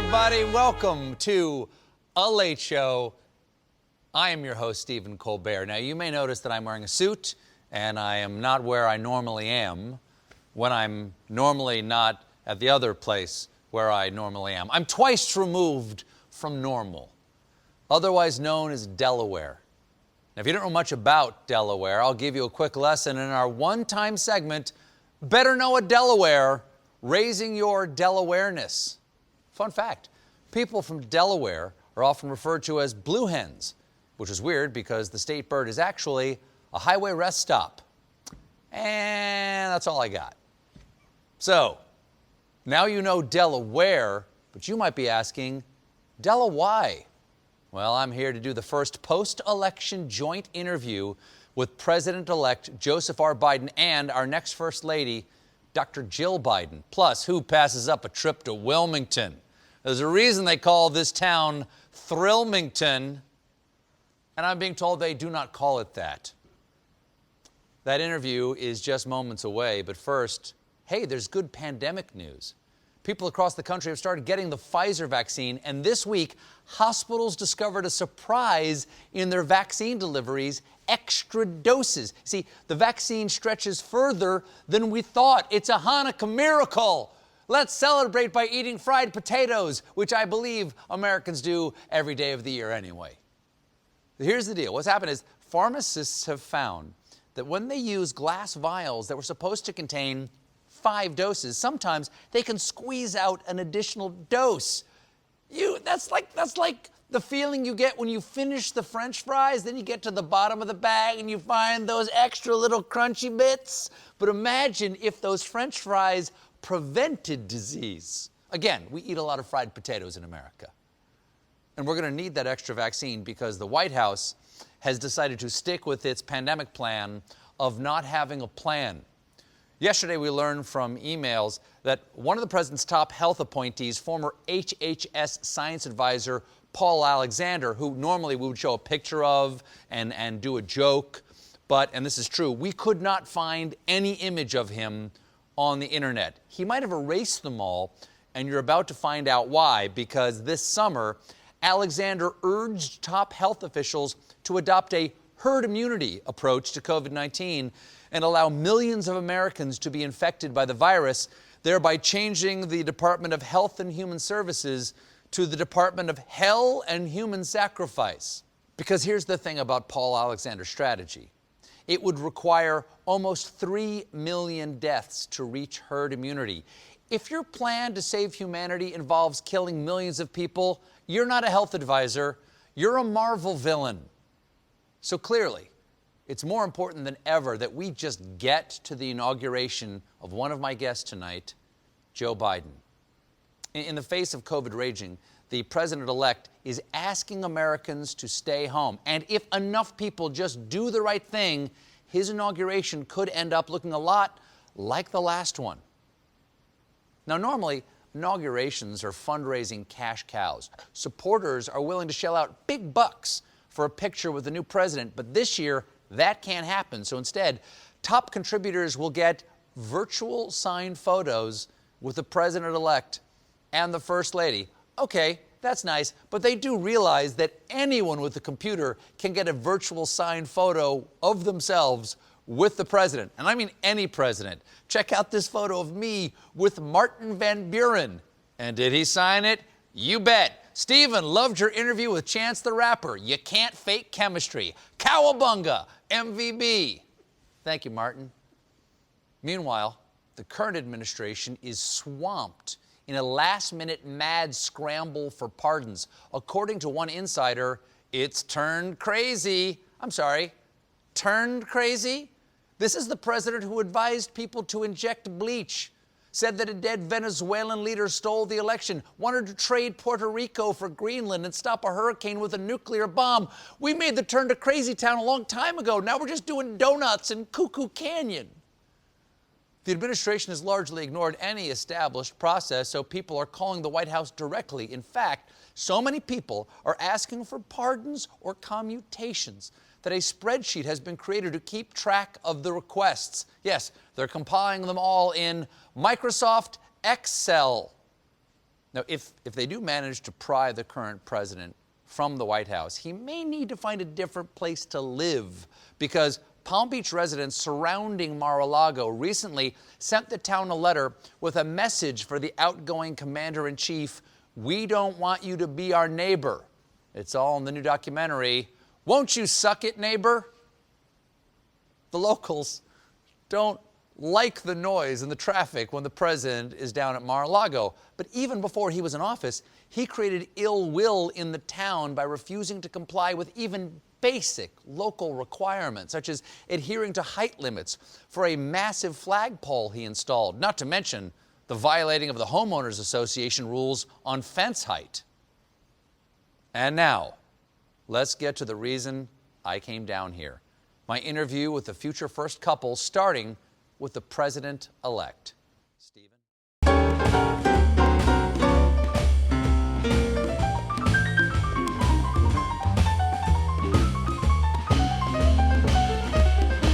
everybody. Welcome to A Late Show. I am your host, Stephen Colbert. Now, you may notice that I'm wearing a suit, and I am not where I normally am when I'm normally not at the other place where I normally am. I'm twice removed from normal, otherwise known as Delaware. Now, if you don't know much about Delaware, I'll give you a quick lesson in our one-time segment, Better Know a Delaware, Raising Your Delawareness. Fun fact, people from Delaware are often referred to as blue hens, which is weird because the state bird is actually a highway rest stop. And that's all I got. So, now you know Delaware, but you might be asking, Dela why? Well, I'm here to do the first post-election joint interview with President-elect Joseph R. Biden and our next First Lady, Dr. Jill Biden. Plus, who passes up a trip to Wilmington? There's a reason they call this town Thrillmington, and I'm being told they do not call it that. That interview is just moments away, but first, hey, there's good pandemic news. People across the country have started getting the Pfizer vaccine, and this week, hospitals discovered a surprise in their vaccine deliveries: extra doses. See, the vaccine stretches further than we thought. It's a Hanukkah miracle. Let's celebrate by eating fried potatoes, which I believe Americans do every day of the year anyway. Here's the deal. What's happened is pharmacists have found that when they use glass vials that were supposed to contain 5 doses, sometimes they can squeeze out an additional dose. That's like the feeling you get when you finish the French fries, then you get to the bottom of the bag and you find those extra little crunchy bits. But imagine if those French fries prevented disease. Again, we eat a lot of fried potatoes in America. And we're going to need that extra vaccine because the White House has decided to stick with its pandemic plan of not having a plan. Yesterday, we learned from emails that one of the president's top health appointees, former HHS science advisor Paul Alexander, who normally we would show a picture of and do a joke, but, and this is true, we could not find any image of him on the internet. He might have erased them all, and you're about to find out why, because this summer, Alexander urged top health officials to adopt a herd immunity approach to COVID-19 and allow millions of Americans to be infected by the virus, thereby changing the Department of Health and Human Services to the Department of Hell and Human Sacrifice. Because here's the thing about Paul Alexander's strategy. It would require almost 3 million deaths to reach herd immunity. If your plan to save humanity involves killing millions of people, you're not a health advisor, you're a Marvel villain. So clearly, it's more important than ever that we just get to the inauguration of one of my guests tonight, Joe Biden. In the face of COVID raging, the president-elect is asking Americans to stay home. And if enough people just do the right thing, his inauguration could end up looking a lot like the last one. Now, normally, inaugurations are fundraising cash cows. Supporters are willing to shell out big bucks for a picture with the new president, but this year, that can't happen. So instead, top contributors will get virtual signed photos with the president-elect and the First Lady. Okay, that's nice, but they do realize that anyone with a computer can get a virtual signed photo of themselves with the president. And I mean any president. Check out this photo of me with Martin Van Buren. And did he sign it? You bet. Stephen, loved your interview with Chance the Rapper. You can't fake chemistry. Cowabunga, MVB. Thank you, Martin. Meanwhile, the current administration is swamped in a last-minute mad scramble for pardons. According to one insider, it's turned crazy. Turned crazy? This is the president who advised people to inject bleach, said that a dead Venezuelan leader stole the election, wanted to trade Puerto Rico for Greenland and stop a hurricane with a nuclear bomb. We made the turn to crazy town a long time ago. Now we're just doing donuts in Cuckoo Canyon. The administration has largely ignored any established process, so people are calling the White House directly. In fact, so many people are asking for pardons or commutations that a spreadsheet has been created to keep track of the requests. Yes, they're compiling them all in Microsoft Excel. Now, if they do manage to pry the current president from the White House, he may need to find a different place to live, because Palm Beach residents surrounding Mar-a-Lago recently sent the town a letter with a message for the outgoing commander-in-chief: "We don't want you to be our neighbor." It's all in the new documentary, Won't You Suck It, Neighbor? The locals don't like the noise and the traffic when the president is down at Mar-a-Lago. But even before he was in office, he created ill will in the town by refusing to comply with even basic local requirements, such as adhering to height limits for a massive flagpole he installed, not to mention the violating of the Homeowners Association rules on fence height. And now, let's get to the reason I came down here. My interview with the future first couple, starting with the president-elect. Stephen?